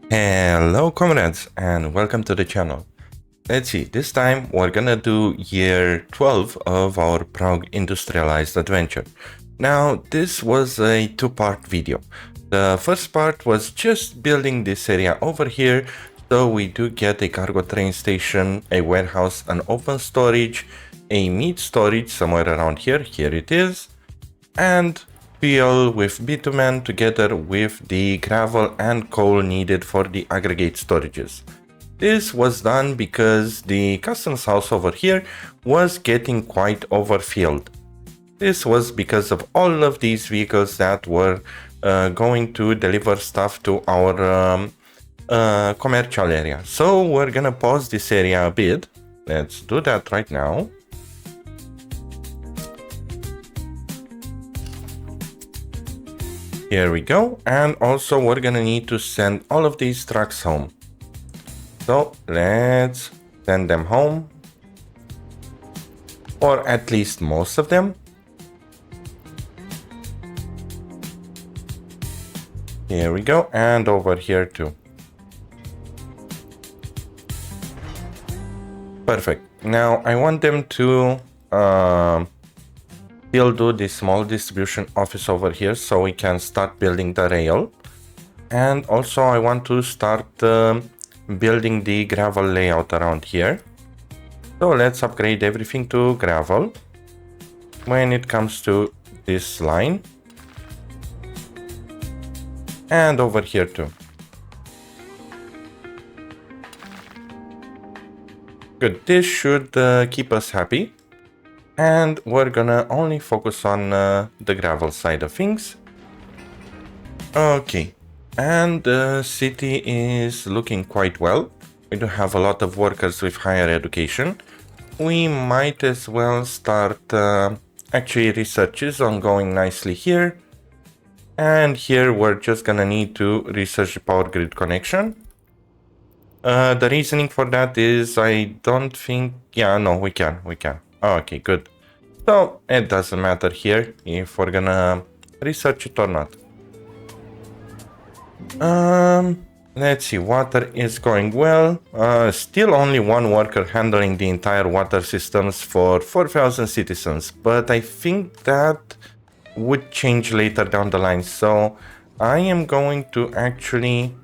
Hello comrades and welcome to the channel. Let's see, this time we're gonna do year 12 of our Prague industrialized adventure. Now this was a two-part video. The first part was just building this area over here, so we do get a cargo train station, a warehouse, an open storage, a meat storage somewhere around here it is, and fuel with bitumen together with the gravel and coal needed for the aggregate storages. This was done because the customs house over here was getting quite overfilled. This was because of all of these vehicles that were going to deliver stuff to our commercial area. So we're gonna pause this area a bit. Let's do that right now. Here we go, and also we're gonna need to send all of these trucks home. So let's send them home, or at least most of them. Here we go, and over here too. Perfect. Now I want them to still do the small distribution office over here so we can start building the rail. And also I want to start building the gravel layout around here. So let's upgrade everything to gravel when it comes to this line. And over here too. Good, this should keep us happy. And we're gonna only focus on the gravel side of things. Okay, and the city is looking quite well. We do have a lot of workers with higher education. We might as well start actually research is ongoing nicely here. And here we're just gonna need to research the power grid connection. The reasoning for that is I don't think, yeah, no, we can. Okay, good. So it doesn't matter here if we're gonna research it or not. Let's see, water is going well. Still only one worker handling the entire water systems for 4,000 citizens, but I think that would change later down the line. So I am going to actually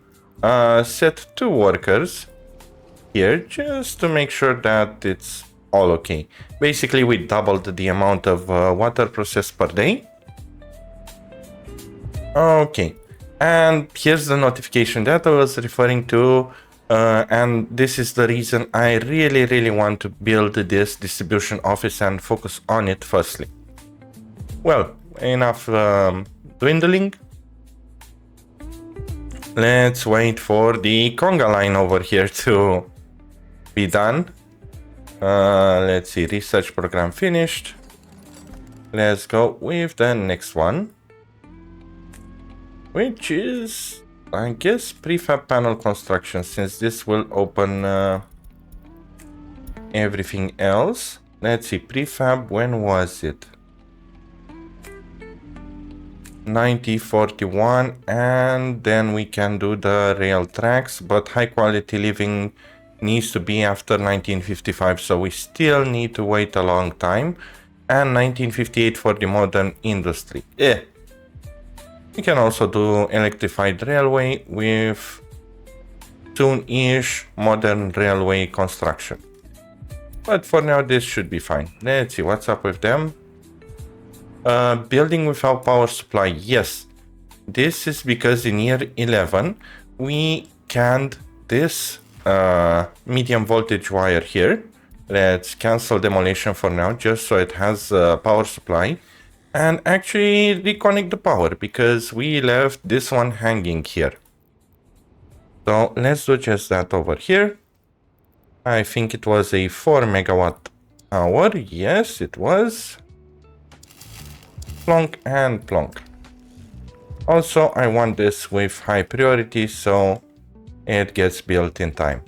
set 2 workers here just to make sure that it's all okay. Basically we doubled the amount of water processed per day. Okay, and here's the notification that I was referring to, and this is the reason I really want to build this distribution office and focus on it firstly. Well, enough dwindling. Let's wait for the conga line over here to be done. Let's see, research program finished. Let's go with the next one, which is, I guess, prefab panel construction, since this will open everything else. Let's see, prefab, when was it? 1941, and then we can do the rail tracks, but high quality living needs to be after 1955, so we still need to wait a long time. And 1958 for the modern industry. We can also do electrified railway with soon-ish modern railway construction. But for now this should be fine. Let's see what's up with them. Building without power supply, yes. This is because in year 11 we canned this medium voltage wire here. Let's cancel demolition for now just so it has power supply, and actually reconnect the power because we left this one hanging here. So let's do just that over here. I think it was a 4 megawatt hour. Yes, it was. Plonk and plonk. Also, I want this with high priority so it gets built in time.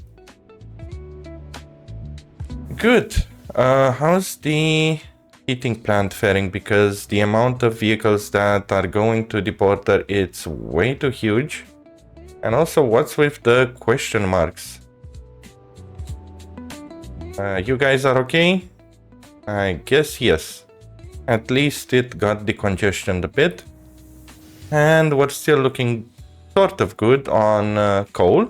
Good. How's the heating plant faring? Because the amount of vehicles that are going to the border, it's way too huge. And also, what's with the question marks? You guys are okay? I guess yes. At least it got decongestioned a bit. And we're still looking sort of good on coal.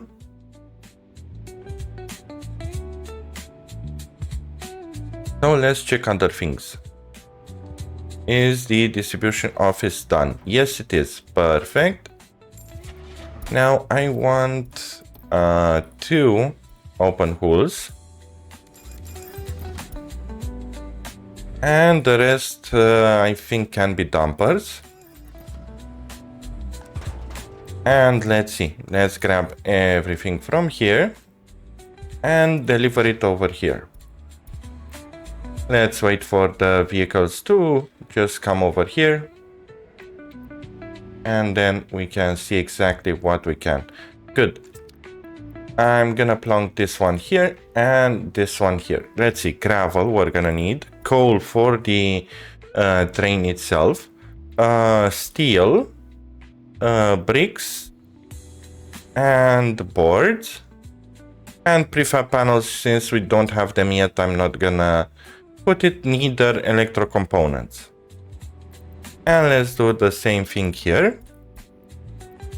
So let's check other things. Is the distribution office done? Yes, it is. Perfect. Now I want 2 open holes. And the rest I think can be dumpers. And let's see. Let's grab everything from here and deliver it over here. Let's wait for the vehicles to just come over here. And then we can see exactly what we can. Good. I'm gonna plunk this one here and this one here. Let's see, gravel we're gonna need. Coal for the train itself. Steel. Bricks. And boards. And prefab panels, since we don't have them yet, I'm not gonna put it neither electro components. And let's do the same thing here.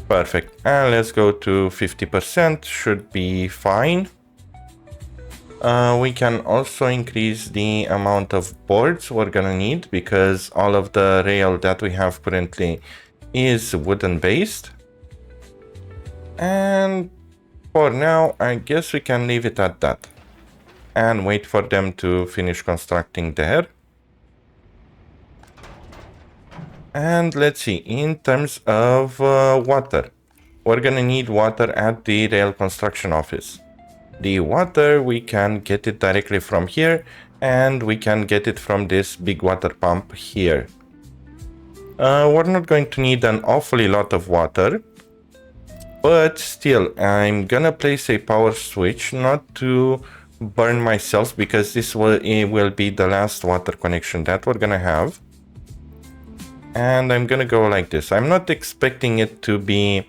Perfect. And let's go to 50%, should be fine. We can also increase the amount of boards we're gonna need because all of the rail that we have currently is wooden based. And for now, I guess we can leave it at that. And wait for them to finish constructing there. And let's see, in terms of water, we're gonna need water at the rail construction office. The water, we can get it directly from here, and we can get it from this big water pump here. We're not going to need an awfully lot of water, but still, I'm gonna place a power switch, not to burn myself, because this will be the last water connection that we're gonna have. And I'm gonna go like this. I'm not expecting it to be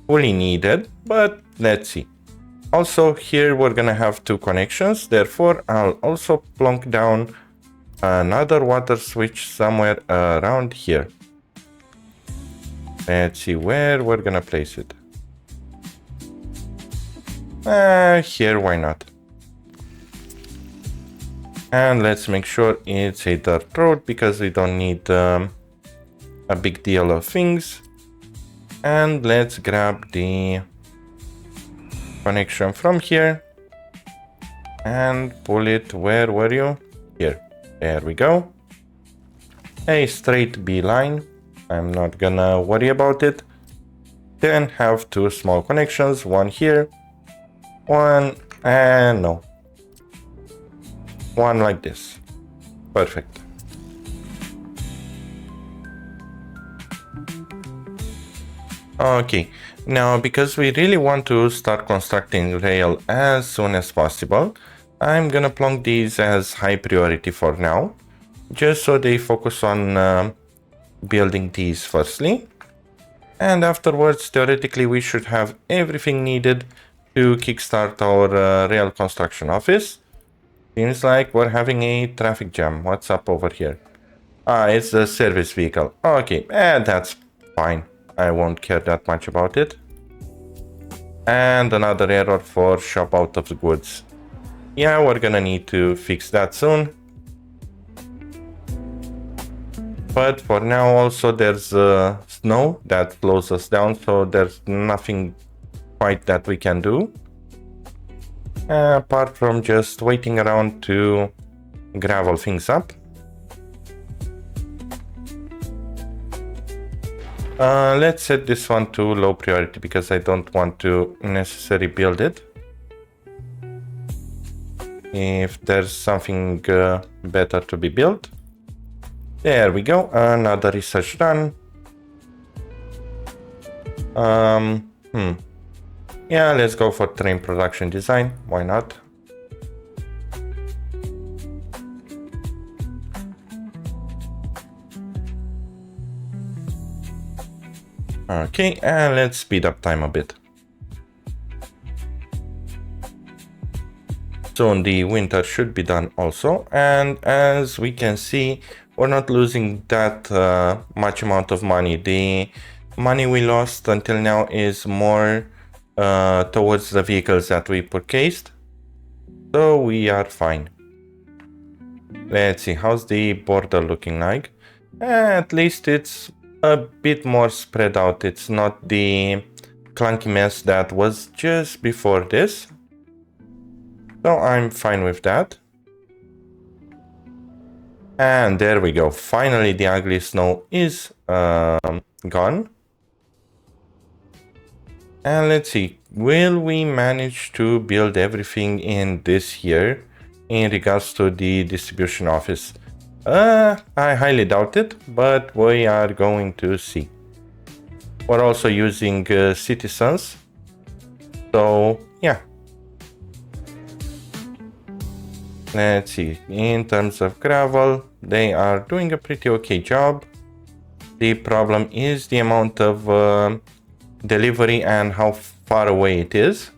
fully needed, but let's see. Also, here we're gonna have 2 connections, therefore I'll also plonk down another water switch somewhere around here. Let's see where we're gonna place it. Here, why not? And let's make sure it's a dirt road because we don't need a big deal of things. And let's grab the connection from here and pull it. Where were you? Here. There we go. A straight B line. I'm not gonna worry about it. Then have 2 small connections, one here, one, and no. One like this. Perfect. Okay, now because we really want to start constructing rail as soon as possible, I'm gonna plonk these as high priority for now, just so they focus on building these firstly. And afterwards, theoretically, we should have everything needed to kickstart our rail construction office. Seems like we're having a traffic jam. What's up over here? It's the service vehicle. Okay, that's fine. I won't care that much about it. And another error for shop out of the goods. Yeah, we're gonna need to fix that soon. But for now also there's snow that slows us down, so there's nothing quite that we can do. Apart from just waiting around to gravel things up. Let's set this one to low priority because I don't want to necessarily build it. If there's something better to be built. There we go, another research done. Yeah, let's go for train production design, why not? Okay, and let's speed up time a bit. Soon the winter should be done also, and as we can see, we're not losing that much amount of money. The money we lost until now is more towards the vehicles that we purchased, so we are fine. Let's see, how's the border looking like? At least it's a bit more spread out. It's not the clunky mess that was just before this. So I'm fine with that. And there we go. Finally, the ugly snow is gone. And let's see, will we manage to build everything in this year in regards to the distribution office? I highly doubt it, but we are going to see. We're also using citizens. So, yeah. Let's see, in terms of gravel, they are doing a pretty okay job. The problem is the amount of delivery and how far away it is.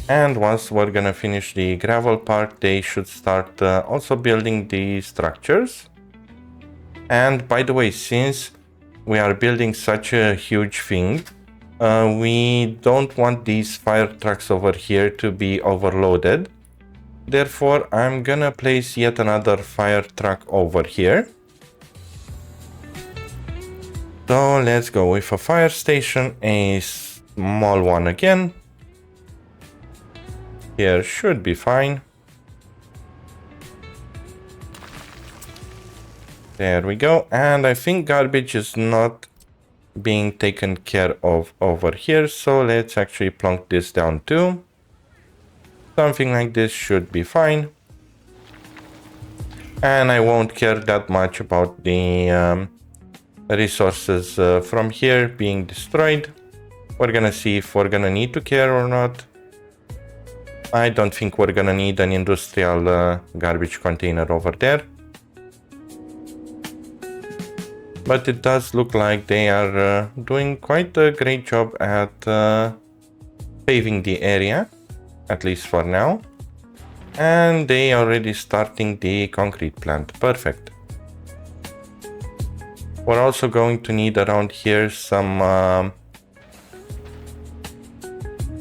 And once we're gonna finish the gravel part, they should start also building the structures. And by the way, since we are building such a huge thing, we don't want these fire trucks over here to be overloaded. Therefore, I'm gonna place yet another fire truck over here. So let's go with a fire station, a small one again. Here should be fine. There we go, and I think garbage is not being taken care of over here, so let's actually plonk this down too. Something like this should be fine. And I won't care that much about the resources from here being destroyed. We're gonna see if we're gonna need to care or not. I don't think we're gonna need an industrial garbage container over there. But it does look like they are doing quite a great job at paving the area, at least for now. And they are already starting the concrete plant. Perfect. We're also going to need around here some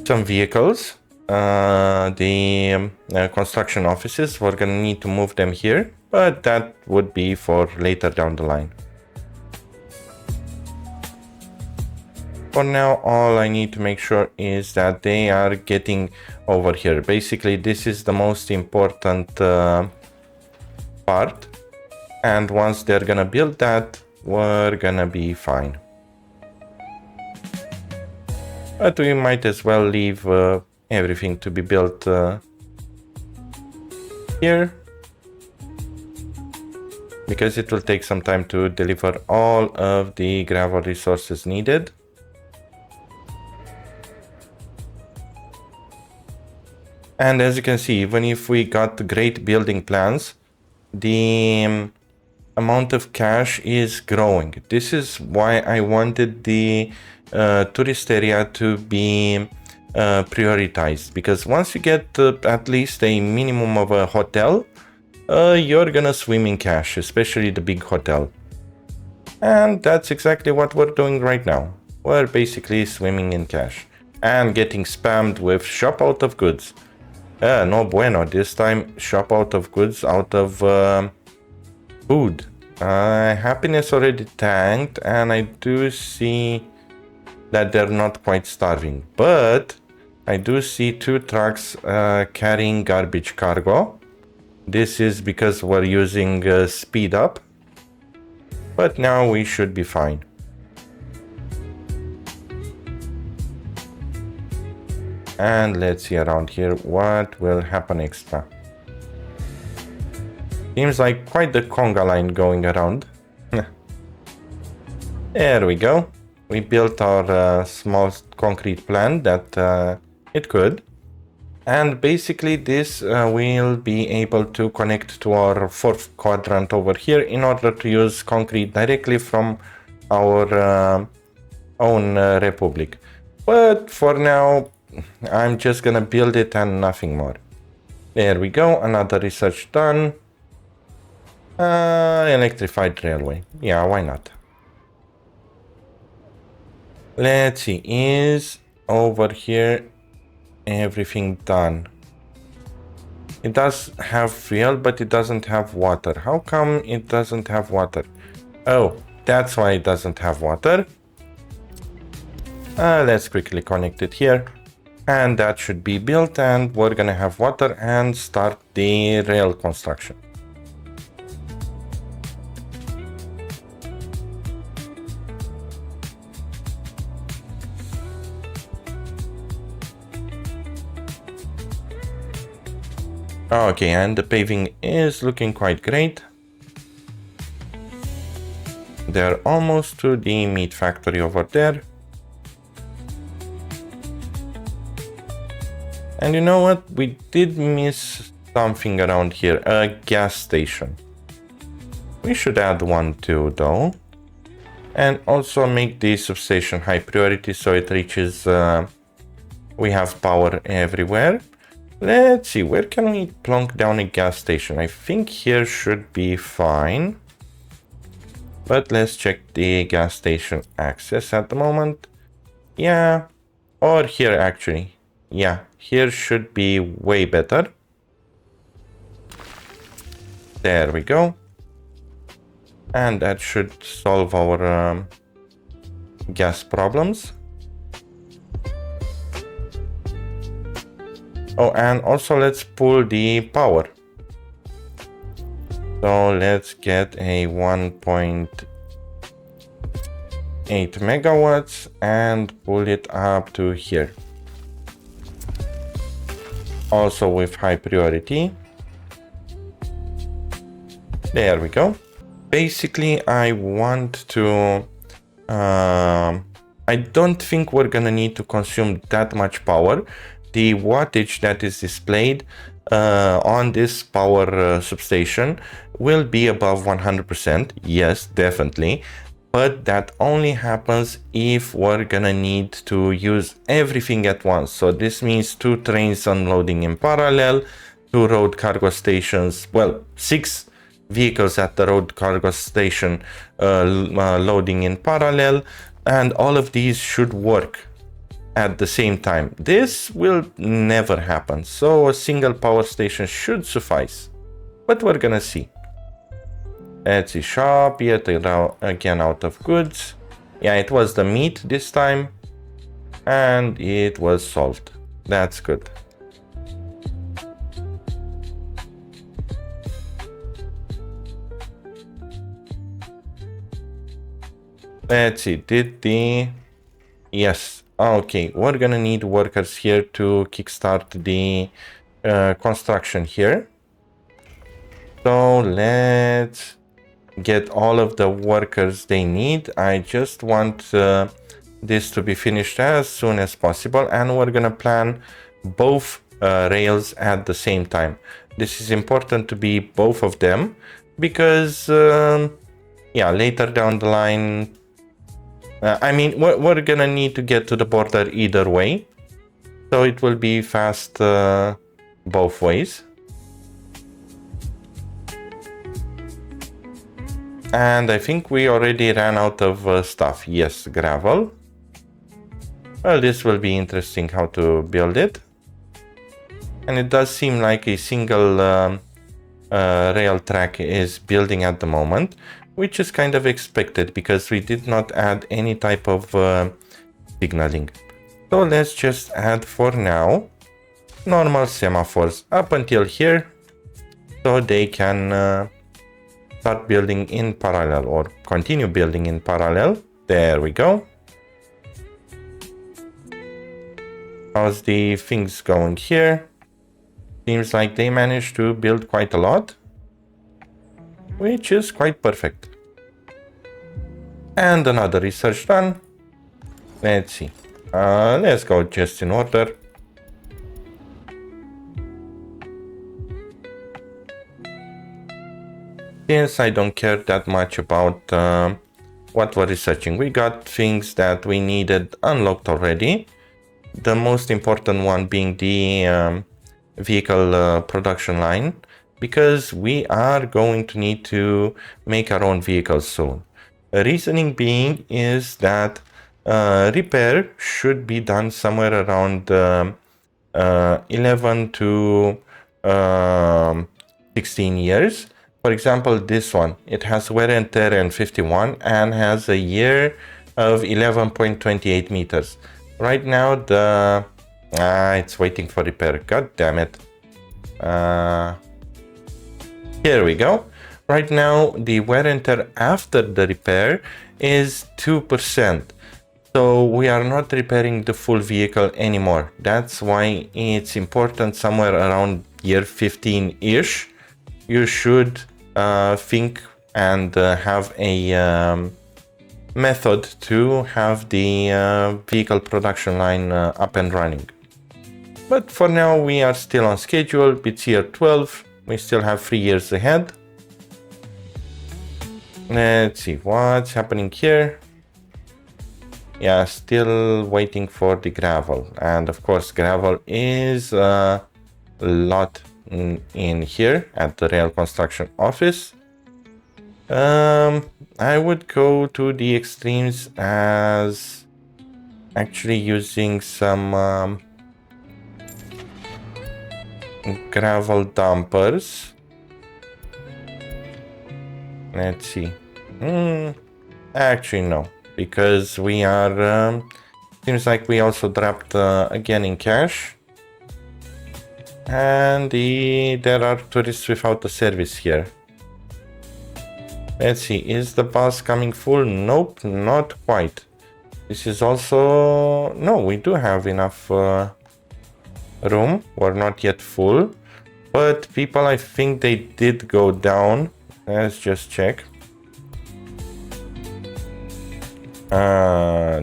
vehicles. The construction offices, we're gonna need to move them here, but that would be for later down the line. For now, all I need to make sure is that they are getting over here. Basically, this is the most important part. And once they're gonna build that, we're gonna be fine. But we might as well leave everything to be built here. Because it will take some time to deliver all of the gravel resources needed. And as you can see, even if we got great building plans, the amount of cash is growing. This is why I wanted the tourist area to be prioritized. Because once you get at least a minimum of a hotel, you're gonna swim in cash, especially the big hotel. And that's exactly what we're doing right now. We're basically swimming in cash and getting spammed with shop out of goods. No bueno, this time shop out of goods, out of food. Happiness already tanked, and I do see that they're not quite starving. But I do see 2 trucks carrying garbage cargo. This is because we're using speed up. But now we should be fine. And let's see around here what will happen extra. Seems like quite the conga line going around. There we go. We built our small concrete plant that it could. And basically this will be able to connect to our 4th quadrant over here in order to use concrete directly from our own republic. But for now, I'm just gonna build it and nothing more. There we go, another research done. Electrified railway. Yeah, why not? Let's see, is over here everything done? It does have fuel, but it doesn't have water. How come it doesn't have water? Oh, that's why it doesn't have water. Let's quickly connect it here. And that should be built, and we're gonna have water and start the rail construction. Okay, and the paving is looking quite great. They're almost to the meat factory over there. And you know what? We did miss something around here, a gas station. We should add one too, though. And also make the substation high priority so it reaches, we have power everywhere. Let's see, where can we plonk down a gas station? I think here should be fine. But let's check the gas station access at the moment. Yeah, or here actually. Yeah, here should be way better. There we go. And that should solve our gas problems. Oh, and also let's pull the power. So let's get a 1.8 megawatts and pull it up to here. Also with high priority. There we go. Basically, I want to... I don't think we're gonna need to consume that much power. The wattage that is displayed on this power substation will be above 100%. Yes, definitely. But that only happens if we're gonna need to use everything at once. So this means 2 trains unloading in parallel, 2 road cargo stations, well, 6 vehicles at the road cargo station loading in parallel, and all of these should work at the same time. This will never happen, so a single power station should suffice, but we're gonna see. Let's see, shop, yet again out of goods. Yeah, it was the meat this time, and it was solved. That's good. Let's see, did the... Yes. Okay, we're gonna need workers here to kickstart the construction here. So let's get all of the workers they need. I just want this to be finished as soon as possible, and we're gonna plan both rails at the same time. This is important to be both of them because yeah, later down the line, I mean, we're gonna need to get to the border either way, so it will be fast both ways. And I think we already ran out of stuff. Yes, gravel. Well, this will be interesting how to build it. And it does seem like a single rail track is building at the moment, which is kind of expected because we did not add any type of signaling. So let's just add for now normal semaphores up until here, so they can start building in parallel or continue building in parallel. There we go. How's the things going here? Seems like they managed to build quite a lot, which is quite perfect. And another research done. Let's see. Let's go just in order. Since I don't care that much about what we're researching. We got things that we needed unlocked already. The most important one being the vehicle production line, because we are going to need to make our own vehicles soon. The reasoning being is that repair should be done somewhere around 11 to 16 years. For example, this one, it has wear and tear in 51 and has a year of 11.28 meters. Right now, it's waiting for repair. God damn it. Here we go. Right now, the wear and tear after the repair is 2%. So we are not repairing the full vehicle anymore. That's why it's important somewhere around year 15-ish. You should think and have a method to have the vehicle production line up and running. But for now, we are still on schedule. It's year 12. We still have 3 years ahead. Let's see what's happening here. Yeah, still waiting for the gravel. And of course, gravel is a lot in here at the rail construction office. I would go to the extremes as actually using some gravel dumpers. Let's see. Actually, no, because we are. Seems like we also dropped again in cash. And there are tourists without a service here. Let's see, is the bus coming full? Nope, not quite. This is also... No, we do have enough room. We're not yet full. But people, I think they did go down. Let's just check.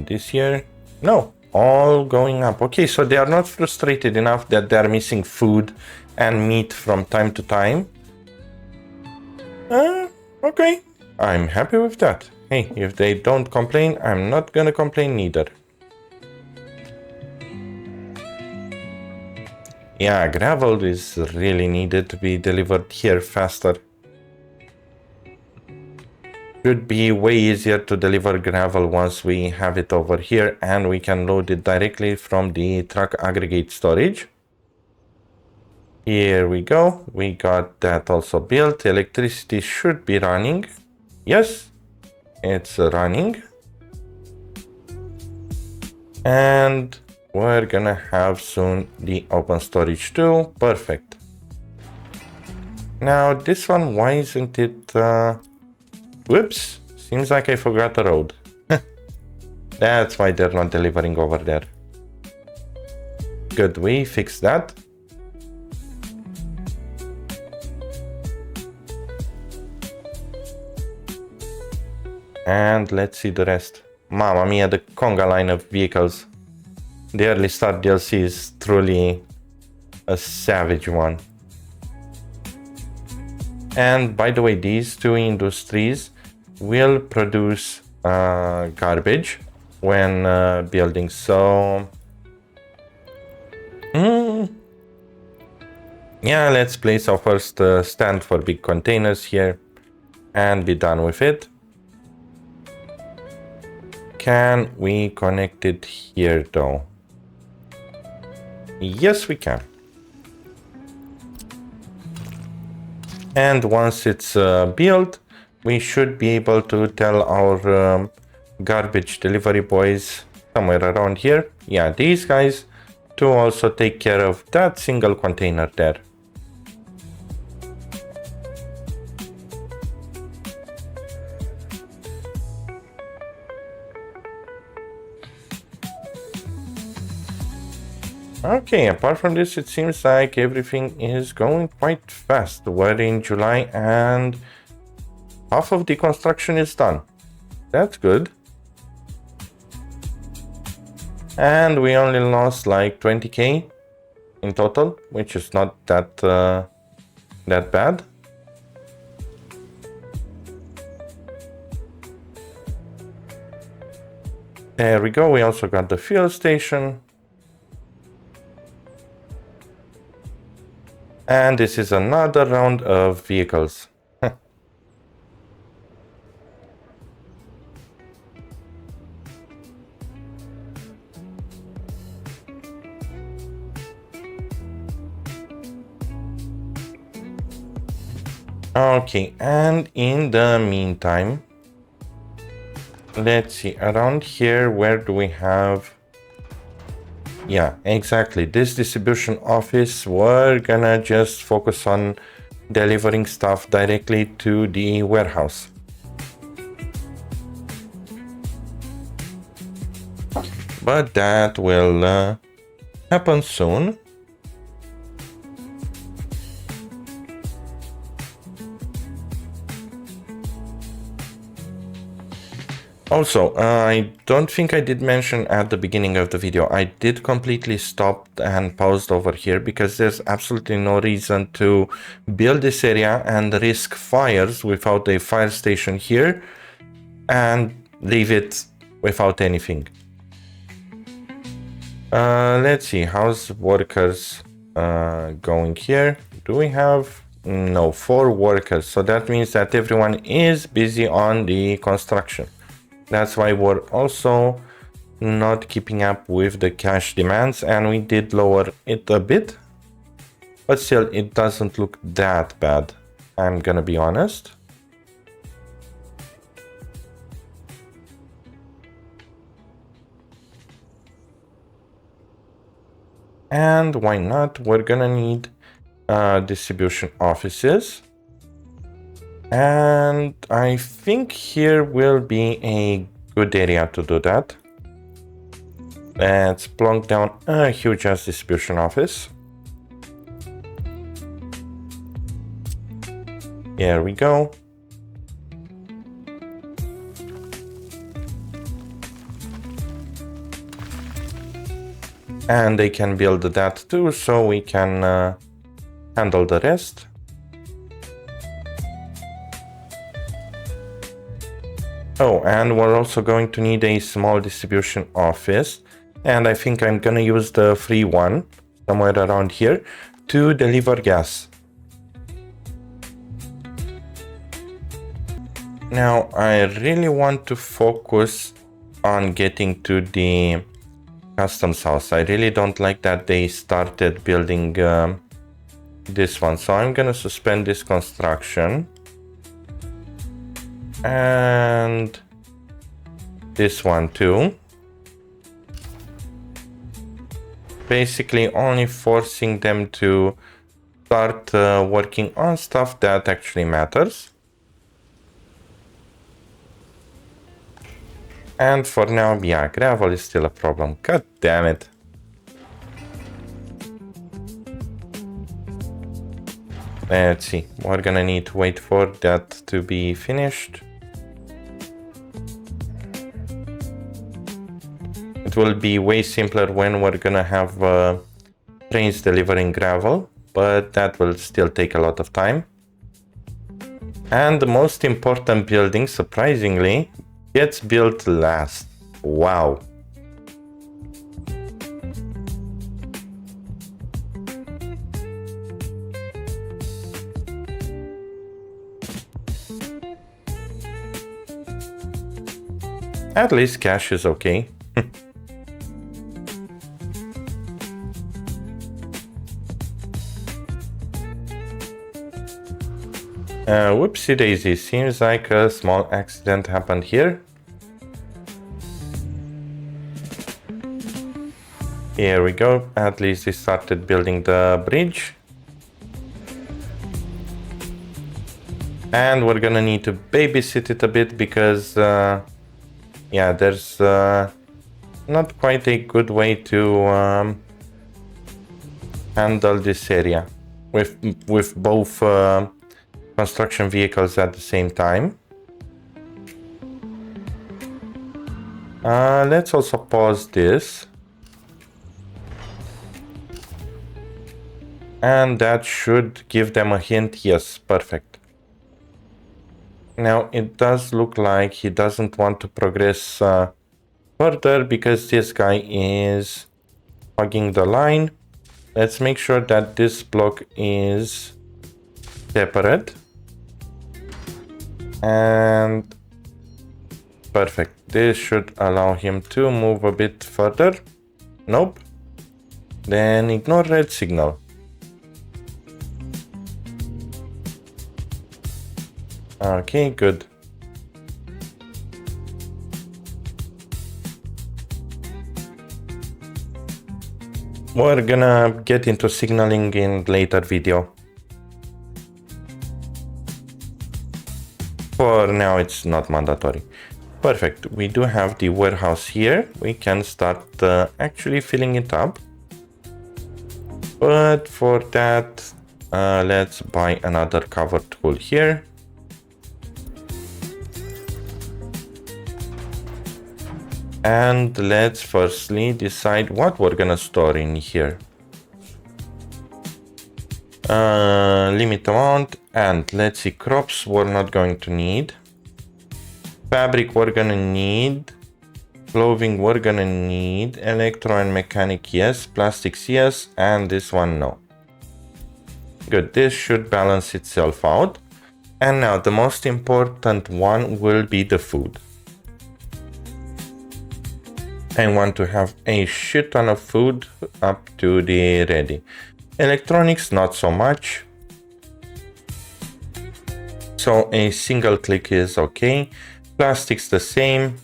This year? No, all going up. Okay, so they are not frustrated enough that they are missing food and meat from time to time. Okay, I'm happy with that. Hey, if they don't complain, I'm not gonna complain neither. Yeah, gravel is really needed to be delivered here faster. Should be way easier to deliver gravel once we have it over here and we can load it directly from the truck aggregate storage. Here we go. We got that also built. Electricity should be running. Yes, it's running. And we're gonna have soon the open storage too. Perfect. Now this one, why isn't it... Whoops, seems like I forgot the road. That's why they're not delivering over there. Good, we fixed that. And let's see the rest. Mamma mia, the conga line of vehicles. The early start DLC is truly a savage one. And by the way, these two industries will produce garbage when building. So yeah, let's place our first stand for big containers here and be done with it. Can we connect it here though? Yes, we can. And once it's built, we should be able to tell our garbage delivery boys somewhere around here, yeah, these guys, to also take care of that single container there. Okay, apart from this, it seems like everything is going quite fast. We're in July and half of the construction is done. That's good. And we only lost like 20k in total, which is not that bad. There we go. We also got the fuel station. And this is another round of vehicles. Okay, and in the meantime, let's see, around here, where do we have... Yeah, exactly, this distribution office, we're gonna just focus on delivering stuff directly to the warehouse. But that will happen soon. Also, I don't think I did mention at the beginning of the video, I did completely stop and paused over here because there's absolutely no reason to build this area and risk fires without a fire station here and leave it without anything. Let's see, how's workers going here? Do we have... No, 4 workers, so that means that everyone is busy on the construction. That's why we're also not keeping up with the cash demands, and we did lower it a bit, but still it doesn't look that bad, I'm gonna be honest. And why not? We're gonna need distribution offices. And I think here will be a good area to do that. Let's plonk down a huge ass distribution office. Here we go. And they can build that too, so we can handle the rest. Oh, and we're also going to need a small distribution office, and I think I'm gonna use the free one somewhere around here to deliver gas. Now, I really want to focus on getting to the customs house. I really don't like that they started building this one, so I'm gonna suspend this construction. And this one too. Basically only forcing them to start working on stuff that actually matters. And for now, yeah, gravel is still a problem. God damn it. Let's see, we're gonna need to wait for that to be finished. It will be way simpler when we're gonna have trains delivering gravel, but that will still take a lot of time. And the most important building, surprisingly, gets built last. Wow. At least cash is okay. Whoopsie daisy, seems like a small accident happened here. Here we go, at least we started building the bridge. And we're gonna need to babysit it a bit because yeah, there's not quite a good way to handle this area with both construction vehicles at the same time. Let's also pause this. And that should give them a hint. Yes, perfect. Now it does look like he doesn't want to progress further because this guy is hugging the line. Let's make sure that this block is separate. And perfect. This should allow him to move a bit further. Nope. Then ignore red signal. Okay, good. We're gonna get into signaling in later video. For now, it's not mandatory. Perfect. We do have the warehouse here. We can start actually filling it up. But for that, let's buy another cover tool here. And let's firstly decide what we're gonna store in here. Limit amount, and let's see, crops we're not going to need. Fabric we're gonna need. Clothing we're gonna need. Electro and mechanic yes. Plastics yes. And this one no. Good, this should balance itself out. And now the most important one will be the food. I want to have a shit ton of food up to the ready. Electronics, not so much. So a single click is okay. Plastics the same.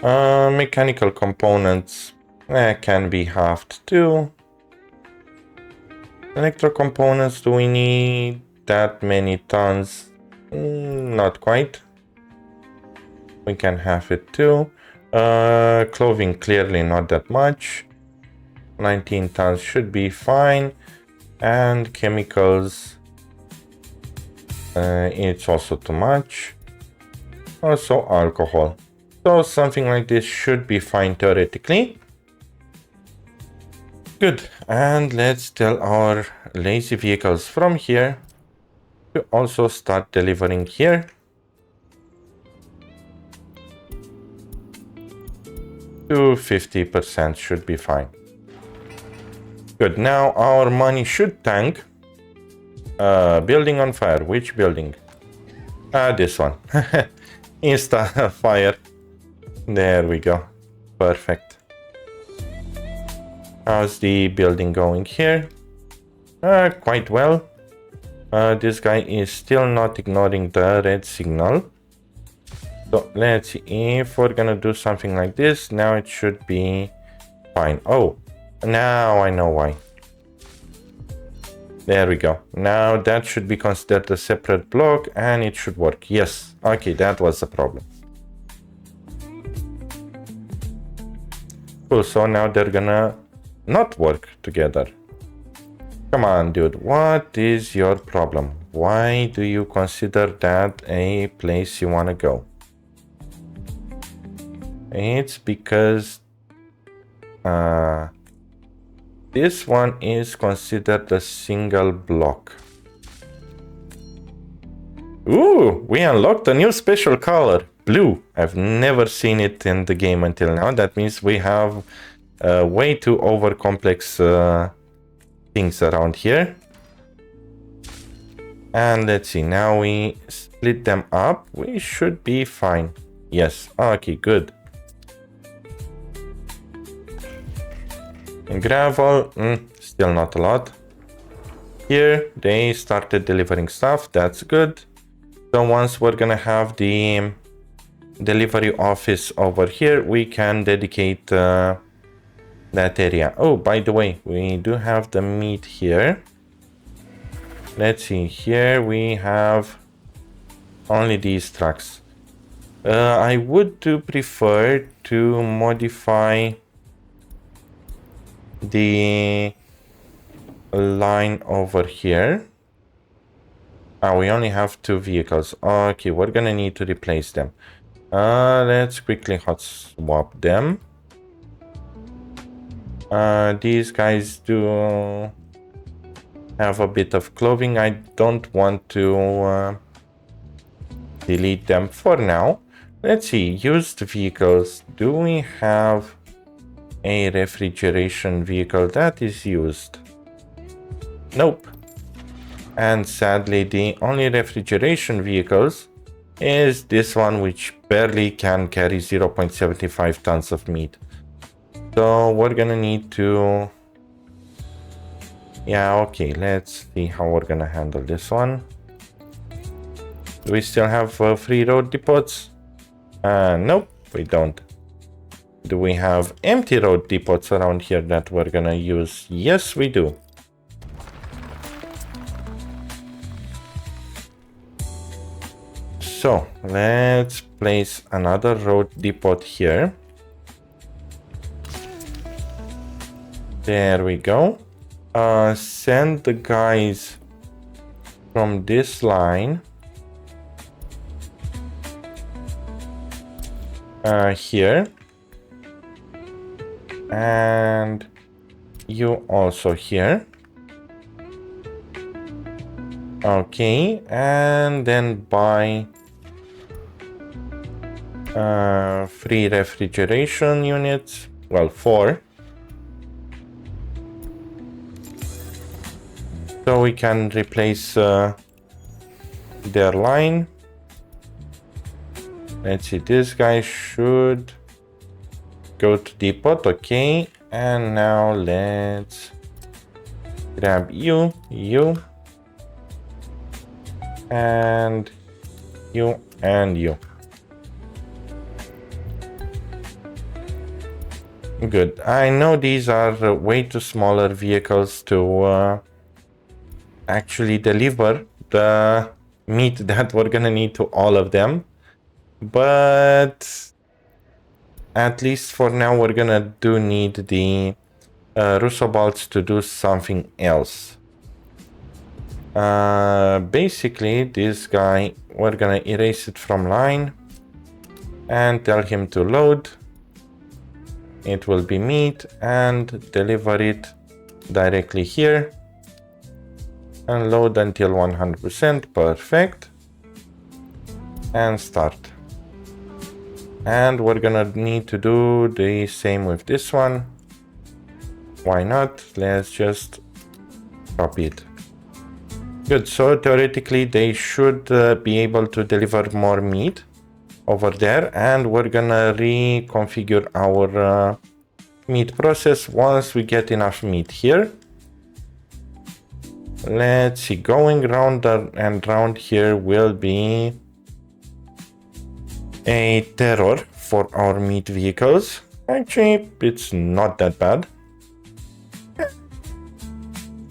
Mechanical components can be halved too. Electro components, do we need that many tons? Not quite. We can have it too. Clothing, clearly not that much. 19 tons should be fine. And chemicals, it's also too much. Also alcohol. So something like this should be fine theoretically. Good. And let's tell our lazy vehicles from here to also start delivering here. To 50% should be fine. Good, now our money should tank. Building on fire, which building? This one. Insta fire. There we go. Perfect. How's the building going here? Quite well. This guy is still not ignoring the red signal. So let's see, if we're gonna do something like this, now it should be fine. Oh, now I know why. There we go. Now that should be considered a separate block and it should work. Yes, okay, that was the problem. Cool, so now they're gonna not work together. Come on, dude, what is your problem? Why do you consider that a place you wanna go? It's because this one is considered a single block. Ooh, we unlocked a new special color, blue. I've never seen it in the game until now. That means we have way too over complex things around here. And let's see, now we split them up. We should be fine. Yes, okay, good. Gravel, still not a lot. Here, they started delivering stuff, that's good. So once we're gonna have the delivery office over here, we can dedicate that area. Oh, by the way, we do have the meat here. Let's see, here we have only these trucks. I would prefer to modify the line over here. We only have 2 vehicles. Okay, we're gonna need to replace them. Let's quickly hot swap them. These guys do have a bit of clothing. I don't want to delete them for now. Let's see, used vehicles. Do we have a refrigeration vehicle that is used? Nope. And sadly, the only refrigeration vehicles is this one, which barely can carry 0.75 tons of meat. So we're gonna need to... Yeah, okay, let's see how we're gonna handle this one. Do we still have free road depots? Nope, we don't. Do we have empty road depots around here that we're gonna use? Yes, we do. So let's place another road depot here. There we go. Send the guys from this line here, and you also here. Okay, and then buy 3 refrigeration units, well, 4, so we can replace their line. Let's see, this guy should go to depot. Okay, and now let's grab you, and you, and you. Good. I know these are way too smaller vehicles to actually deliver the meat that we're gonna need to all of them, but at least for now we're gonna need the Russo bolts to do something else. Basically, this guy, we're gonna erase it from line and tell him to load. It will be meat, and deliver it directly here. And load until 100%, perfect. And start. And we're gonna need to do the same with this one. Why not? Let's just copy it. Good, so theoretically they should be able to deliver more meat over there, and we're gonna reconfigure our meat process once we get enough meat here. Let's see, going round and round here will be a terror for our meat vehicles. Actually, it's not that bad.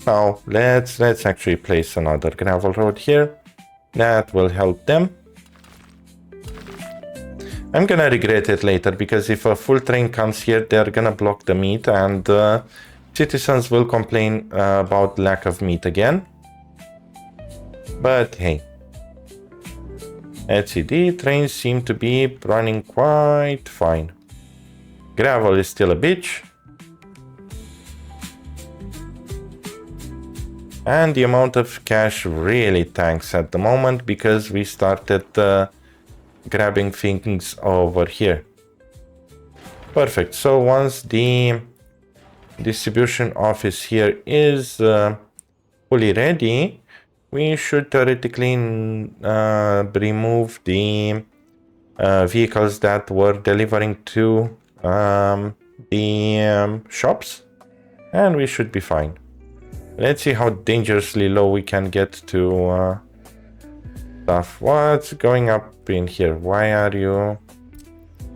Now let's actually place another gravel road here. That will help them. I'm gonna regret it later, because if a full train comes here, they're gonna block the meat, and citizens will complain about lack of meat again. But hey, let's see, the trains seem to be running quite fine. Gravel is still a bitch. And the amount of cash really tanks at the moment, because we started grabbing things over here. Perfect. So once the distribution office here is fully ready, we should theoretically remove the vehicles that were delivering to the shops, and we should be fine. Let's see how dangerously low we can get to stuff. What's going up in here? Why are you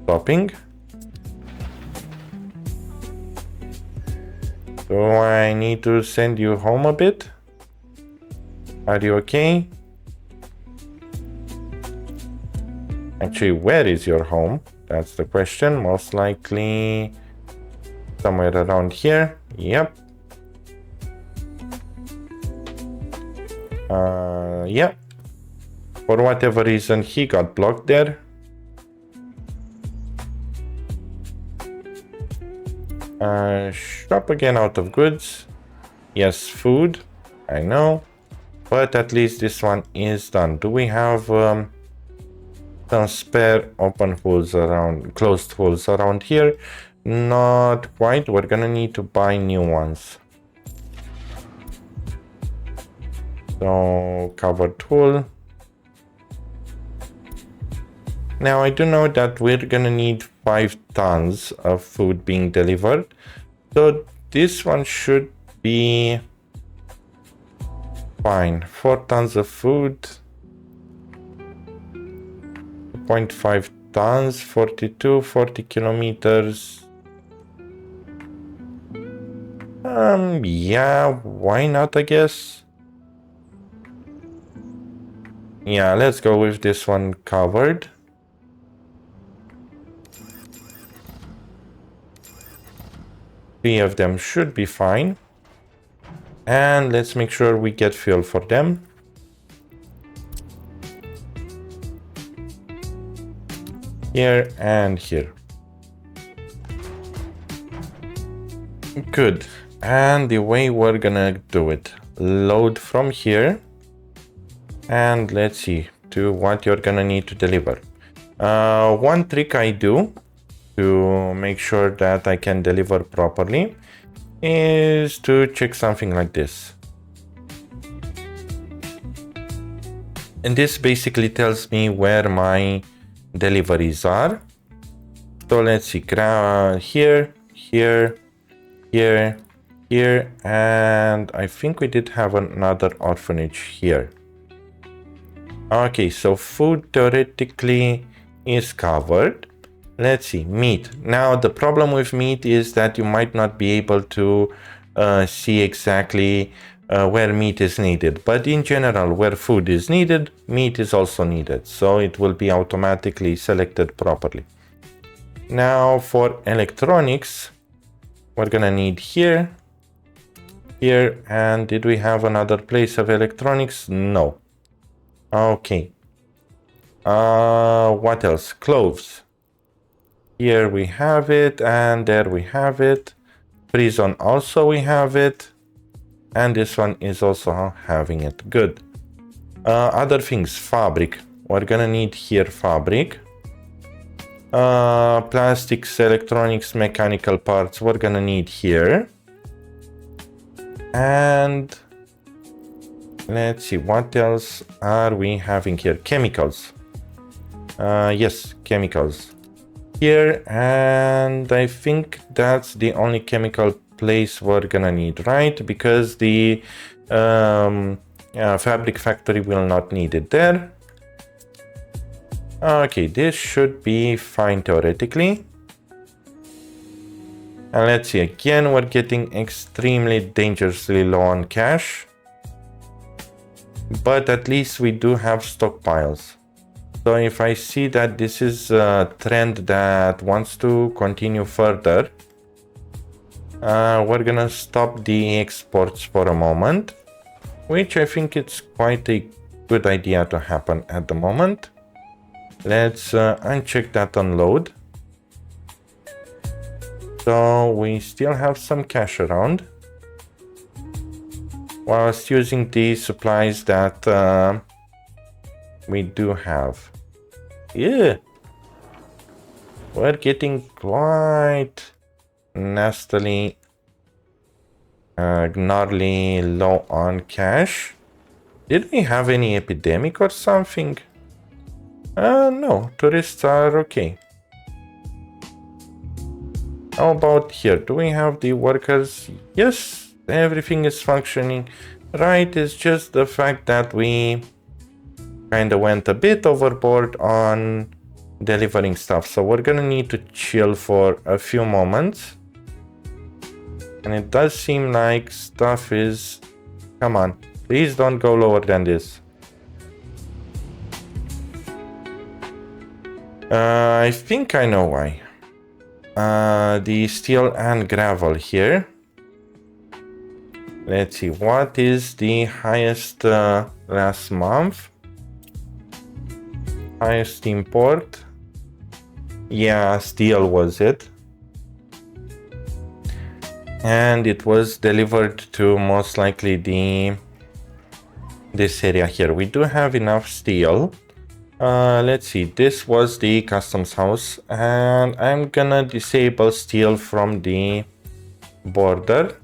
stopping? Do I need to send you home a bit? Are you okay? Actually, where is your home? That's the question. Most likely somewhere around here. Yep. Yep. For whatever reason, he got blocked there. Shop again out of goods. Yes, food. I know. But at least this one is done. Do we have some spare open holes around, closed holes around here. Not quite. We're gonna need to buy new ones. So covered hole. Now I do know that we're gonna need 5 tons of food being delivered. So this one should be fine. 4 tons of food. 2.5 tons, 40 kilometers. Yeah, why not, I guess? Yeah, let's go with this one covered. Three of them should be fine. And let's make sure we get fuel for them. Here and here. Good. And the way we're gonna do it. Load from here. And let's see to what you're gonna need to deliver. One trick I do to make sure that I can deliver properly is to check something like this. And this basically tells me where my deliveries are. So let's see, here, here, here, here, and I think we did have another orphanage here. Okay, so food theoretically is covered. Let's see, meat. Now the problem with meat is that you might not be able to see exactly where meat is needed, but in general, where food is needed, meat is also needed, so it will be automatically selected properly. Now for electronics, we're gonna need here, here, and did we have another place of electronics? No. Okay. What else? Clothes. Here we have it, and there we have it. Prison also we have it. And this one is also having it. Good. Other things, fabric. We're gonna need here fabric. Plastics, electronics, mechanical parts, we're gonna need here. And let's see, what else are we having here? Chemicals. Yes, chemicals. Here, and I think that's the only chemical place we're gonna need, right? Because the fabric factory will not need it there. Okay, this should be fine theoretically. And let's see, again, we're getting extremely dangerously low on cash. But at least we do have stockpiles. So if I see that this is a trend that wants to continue further, we're gonna stop the exports for a moment, which I think it's quite a good idea to happen at the moment. Let's uncheck that unload. So we still have some cash around, whilst using the supplies that we do have. Yeah, we're getting quite nastily gnarly low on cash. Did we have any epidemic or something? No, tourists are okay. How about here? Do we have the workers? Yes, everything is functioning right. It's just the fact that we kind of went a bit overboard on delivering stuff. So we're gonna need to chill for a few moments. And it does seem like stuff is... Come on, please don't go lower than this. I think I know why. The steel and gravel here. Let's see, what is the highest last month? Highest import? Yeah, steel was it. And it was delivered to most likely this area here. We do have enough steel. Let's see, this was the customs house, and I'm gonna disable steel from the border.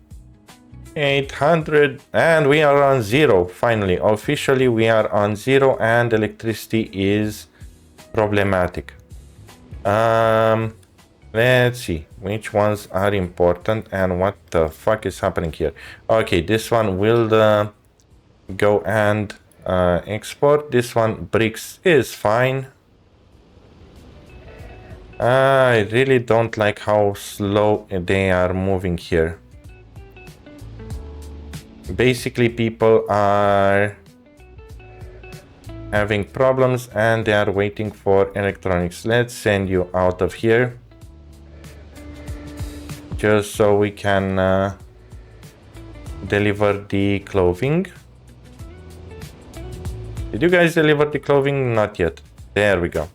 800, and we are on 0. Finally, officially we are on 0, and electricity is problematic. Let's see which ones are important and what the fuck is happening here. Okay, this one will go and export. This one, bricks, is fine. I really don't like how slow they are moving here. Basically, people are having problems and they are waiting for electronics. Let's send you out of here, just so we can deliver the clothing. Did you guys deliver the clothing? Not yet. There we go.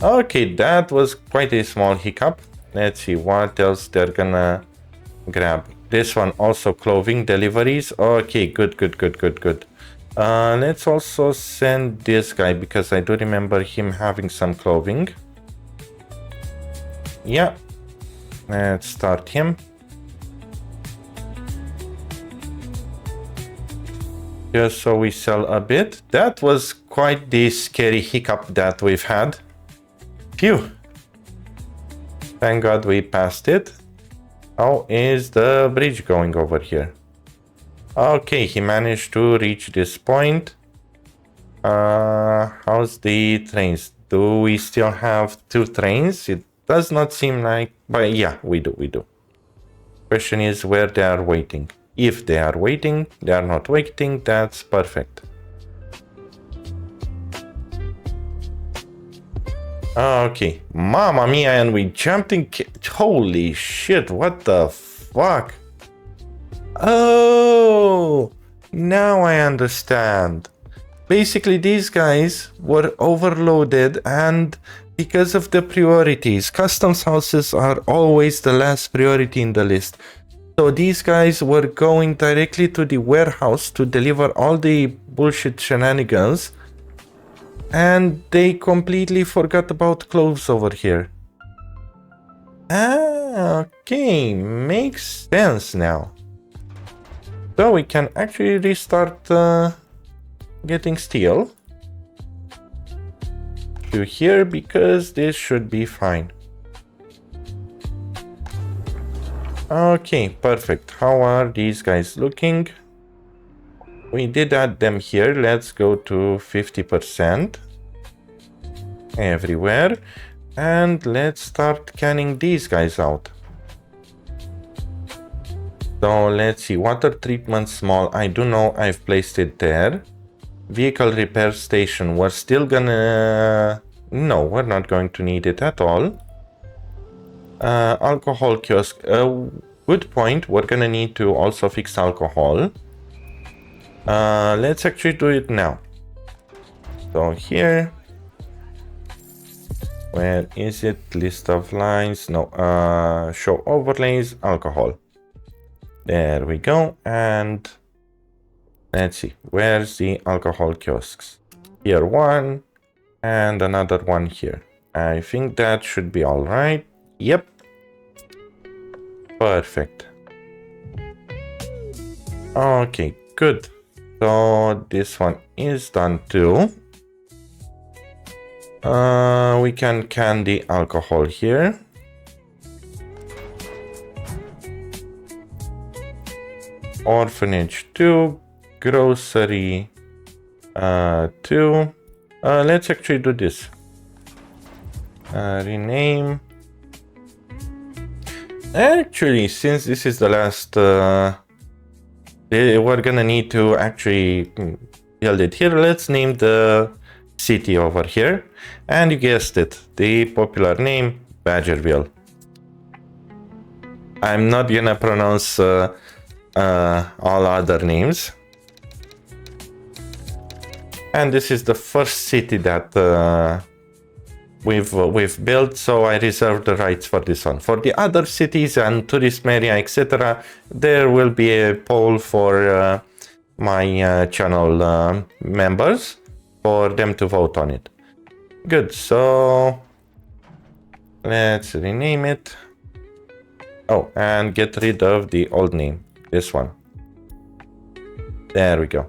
Okay, that was quite a small hiccup. Let's see what else they're gonna grab. This one also clothing deliveries. Okay, good. Let's also send this guy, because I do remember him having some clothing. Yeah, let's start him. Just so we sell a bit. That was quite the scary hiccup that we've had. Phew. Thank God we passed it. How is the bridge going over here? Okay, he managed to reach this point. How's the trains? Do we still have 2 trains? It does not seem like, but yeah, we do. Question is where they are waiting. If they are waiting, they are not waiting, that's perfect. Okay, mamma mia, and we jumped in. Holy shit, what the fuck? Oh, now I understand. Basically, these guys were overloaded, and because of the priorities, customs houses are always the last priority in the list. So these guys were going directly to the warehouse to deliver all the bullshit shenanigans, and they completely forgot about clothes over here. Ah, okay, makes sense now. So we can actually restart getting steel to here, because this should be fine. Okay, perfect. How are these guys looking? We did add them here. Let's go to 50% everywhere. And let's start canning these guys out. So let's see. Water treatment small. I do know I've placed it there. Vehicle repair station. We're still gonna... No, we're not going to need it at all. Alcohol kiosk. Good point. We're gonna need to also fix alcohol. Let's actually do it now. So here, where is it? List of lines. No. Show overlays. Alcohol. There we go. And let's see. Where's the alcohol kiosks? Here one, and another one here. I think that should be all right. Yep. Perfect. Okay, good. So this one is done too. We can the alcohol here. Orphanage 2, grocery 2. Let's actually do this. Rename. Actually, since this is the last, we're gonna need to actually build it here. Let's name the city over here. And you guessed it, the popular name, Badgerville. I'm not gonna pronounce all other names. And this is the first city that we've built, so I reserve the rights for this one. For the other cities and tourism area, etc., there will be a poll for my channel members. for them to vote on it. Good, so let's rename it. Oh, and get rid of the old name, this one. There we go.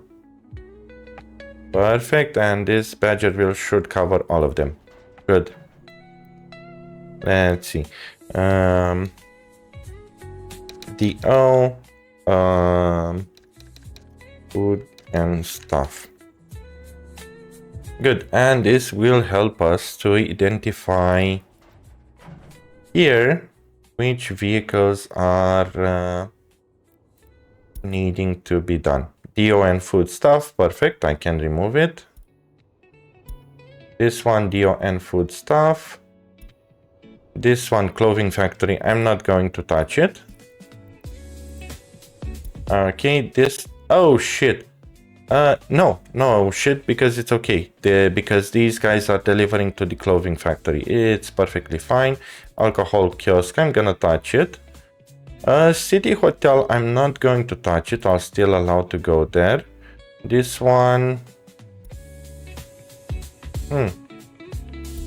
Perfect, and this badger wheel should cover all of them. Good. Let's see. DO, food and stuff. Good, and this will help us to identify here which vehicles are needing to be done. DO and food stuff, perfect, I can remove it. This one, DO and food stuff. This one, clothing factory, I'm not going to touch it. Okay, this, oh shit. No shit, because it's okay. Because these guys are delivering to the clothing factory. It's perfectly fine. Alcohol kiosk, I'm gonna touch it. City hotel, I'm not going to touch it. I'll still allow to go there. This one,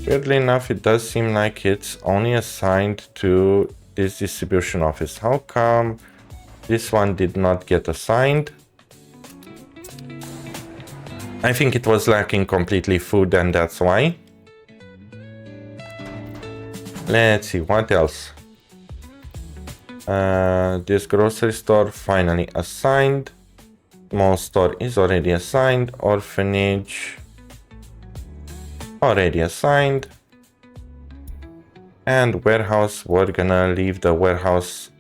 weirdly enough, it does seem like it's only assigned to this distribution office. How come this one did not get assigned? I think it was lacking completely food, and that's why. Let's see, what else? This grocery store finally assigned. Small store is already assigned. Orphanage already assigned. And warehouse, we're gonna leave the warehouse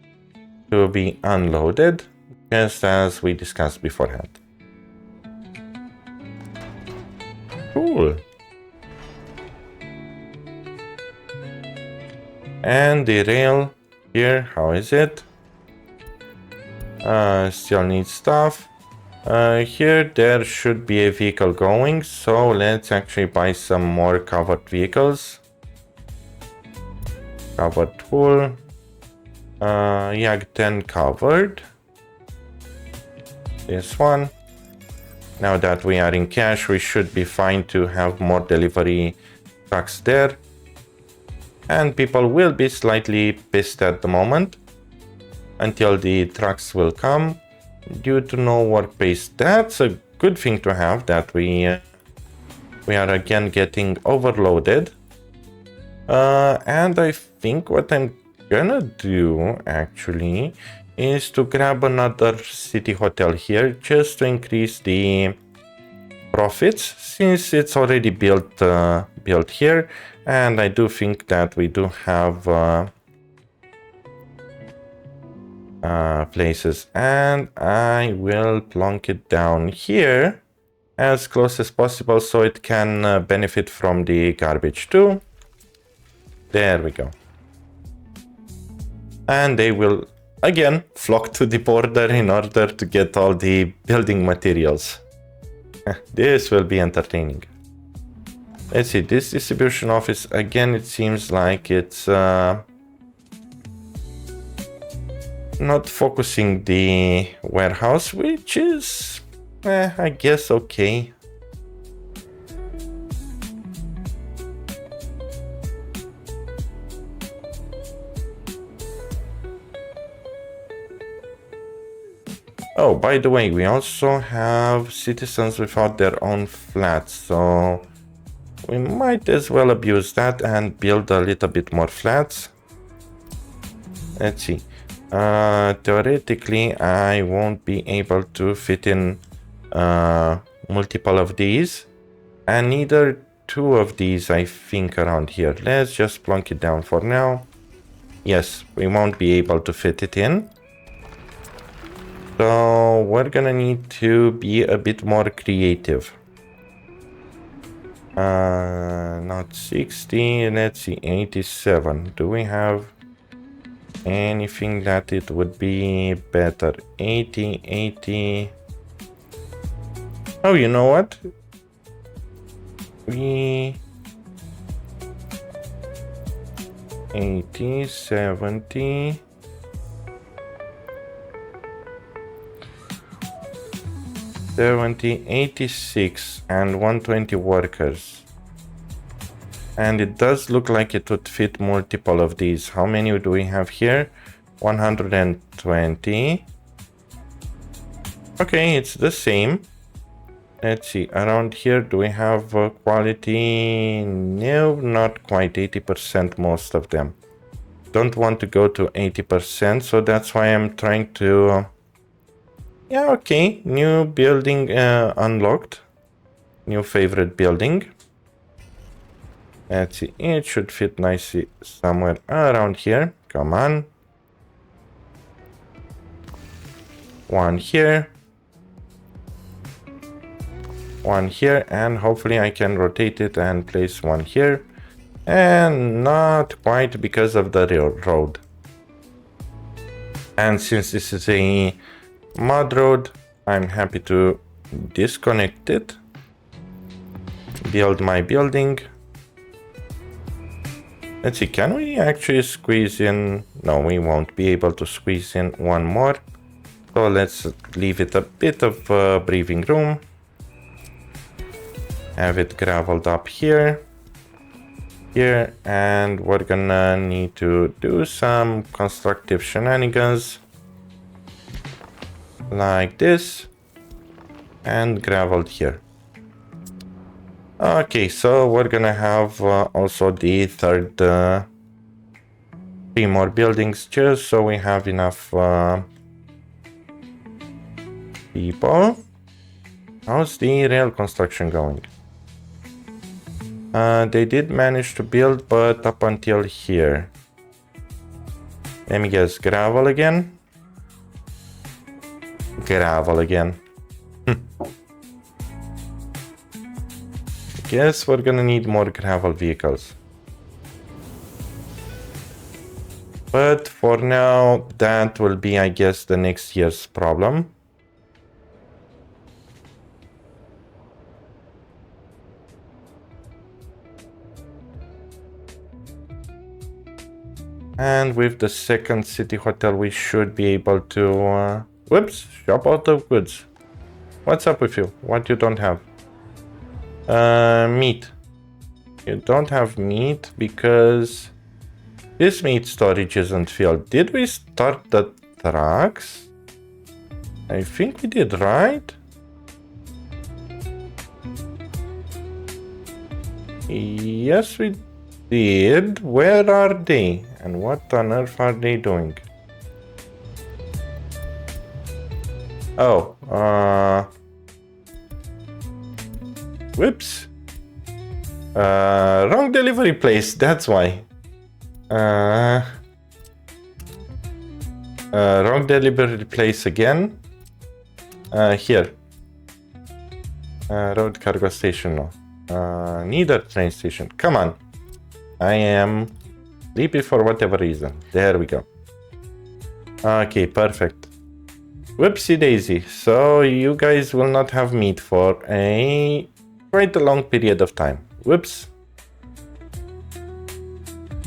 to be unloaded, just as we discussed beforehand. Cool. And the rail here, how is it? Still needs stuff. Here there should be a vehicle going, so let's actually buy some more covered vehicles. Covered tool. YAG 10 covered. This one. Now that we are in cash, we should be fine to have more delivery trucks there. And people will be slightly pissed at the moment until the trucks will come due to no work pace. That's a good thing to have, that we are again getting overloaded. And I think what I'm gonna do actually is to grab another city hotel here just to increase the profits, since it's already built here, and I do think that we do have places, and I will plonk it down here as close as possible so it can benefit from the garbage too. There we go. And they will again flock to the border in order to get all the building materials. This will be entertaining. Let's see, this distribution office, again, it seems like it's not focusing the warehouse, which is, I guess, okay. Oh, by the way, we also have citizens without their own flats, so we might as well abuse that and build a little bit more flats. Let's see. Theoretically, I won't be able to fit in multiple of these, and neither two of these, I think, around here. Let's just plonk it down for now. Yes, we won't be able to fit it in. So we're gonna need to be a bit more creative. Not 60, let's see, 87. Do we have anything that it would be better? 80, 80. Oh, you know what? We 80, 70. 70, 86 and 120 workers. And it does look like it would fit multiple of these. How many do we have here? 120. Okay, it's the same. Let's see, around here, do we have quality? No, not quite, 80% most of them. Don't want to go to 80%, so that's why I'm trying to... yeah, okay, new building unlocked. New favorite building. Let's see, it should fit nicely somewhere around here. Come on. One here. One here, and hopefully I can rotate it and place one here. And not quite because of the railroad. And since this is a mud road, I'm happy to disconnect it. Build my building. Let's see, can we actually squeeze in? No, we won't be able to squeeze in one more. So let's leave it a bit of breathing room. Have it graveled up here, and we're gonna need to do some constructive shenanigans like this, and graveled here. Okay, so we're gonna have also the third 3 more buildings just so we have enough people. How's the rail construction going? They did manage to build, but up until here. Let me guess, gravel again? Gravel again. Guess we're gonna need more gravel vehicles. But for now, that will be, I guess, the next year's problem. And with the second city hotel, we should be able to... whoops, shop out of goods. What's up with you? What you don't have? Meat. You don't have meat because this meat storage isn't filled. Did we start the trucks? I think we did, right? Yes, we did. Where are they? And what on earth are they doing? Oh, whoops. Wrong delivery place, that's why. Wrong delivery place again. Here. Road cargo station, no. Neither train station. Come on. I am sleepy for whatever reason. There we go. Okay, perfect. Whoopsie daisy. So you guys will not have meat for quite a long period of time. Whoops.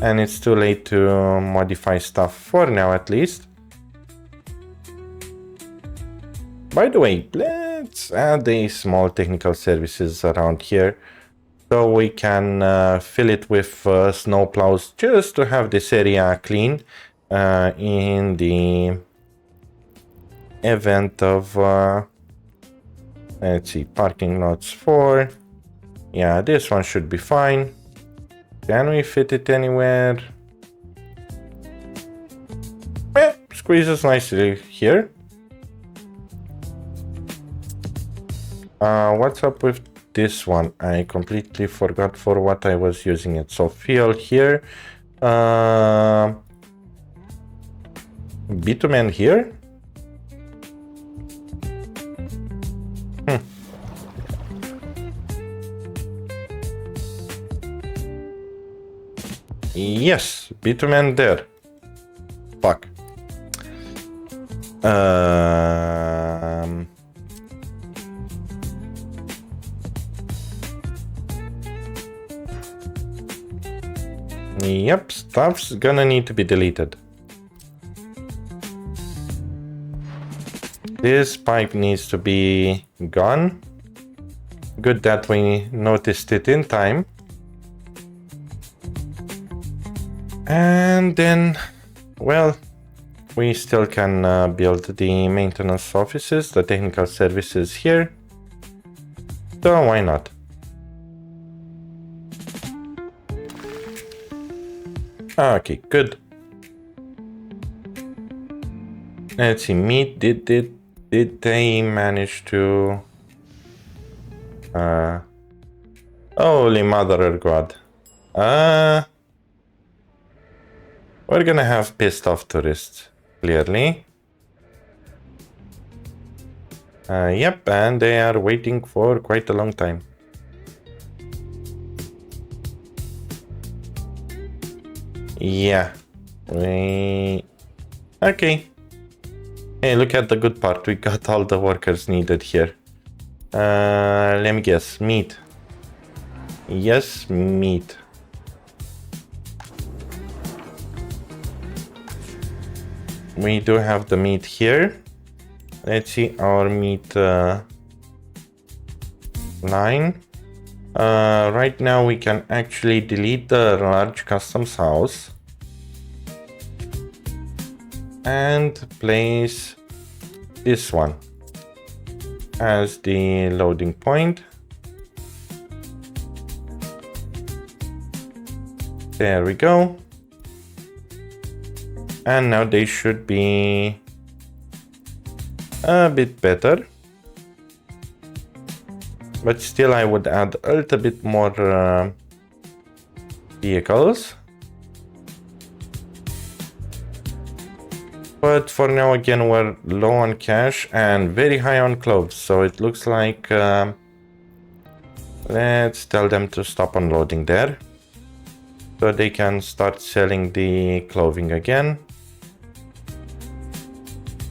And it's too late to modify stuff for now, at least. By the way, let's add a small technical services around here. So we can fill it with snow plows just to have this area clean in the event of, let's see, parking lots 4. Yeah, this one should be fine. Can we fit it anywhere? Squeezes nicely here. What's up with this one? I completely forgot for what I was using it. So fuel here. Bitumen here. Yes, bitumen there. Fuck. Yep, stuff's gonna need to be deleted. This pipe needs to be gone. Good that we noticed it in time. And then, well, we still can build the maintenance offices, the technical services here. So why not? Okay, good. Let's see, meat, did they manage to... Holy mother of God. We're gonna have pissed off tourists, clearly. Yep, and they are waiting for quite a long time. Yeah, okay. Hey, look at the good part. We got all the workers needed here. Let me guess. Meat. Yes, meat. We do have the meat here. Let's see our meat line. Right now we can actually delete the large customs house and place this one as the loading point. There we go. And now they should be a bit better. But still I would add a little bit more vehicles. But for now, again, we're low on cash and very high on clothes. So it looks like let's tell them to stop unloading there, so they can start selling the clothing again.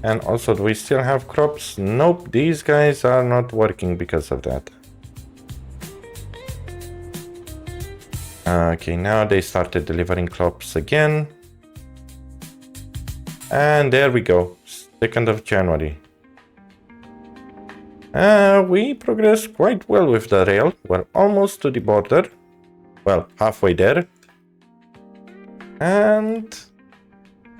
And also, do we still have crops? Nope, these guys are not working because of that. Okay, now they started delivering crops again. And there we go, 2nd of January. We progressed quite well with the rail. We're almost to the border. Well, halfway there. And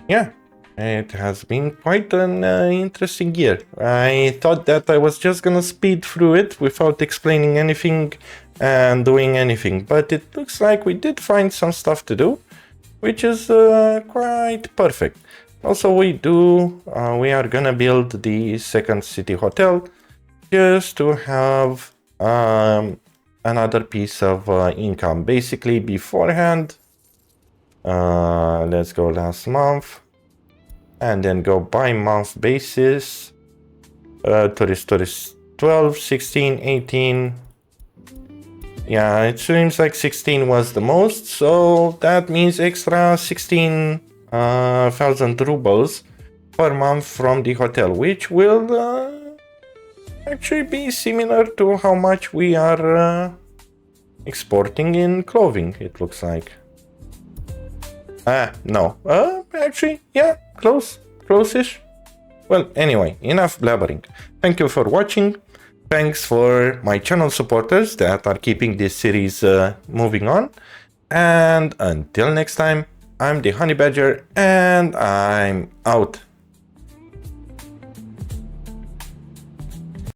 yeah, it has been quite an interesting year. I thought that I was just gonna speed through it without explaining anything and doing anything, but it looks like we did find some stuff to do, which is quite perfect. Also, we are gonna build the second city hotel just to have another piece of income. Basically, beforehand, let's go last month and then go by month basis. Tourist 12, 16, 18. Yeah, it seems like 16 was the most, so that means extra 16,000 rubles per month from the hotel, which will actually be similar to how much we are exporting in clothing, it looks like. No. Actually, yeah, close-ish. Well, anyway, enough blabbering. Thank you for watching. Thanks for my channel supporters that are keeping this series moving on. And until next time, I'm the Honey Badger, and I'm out.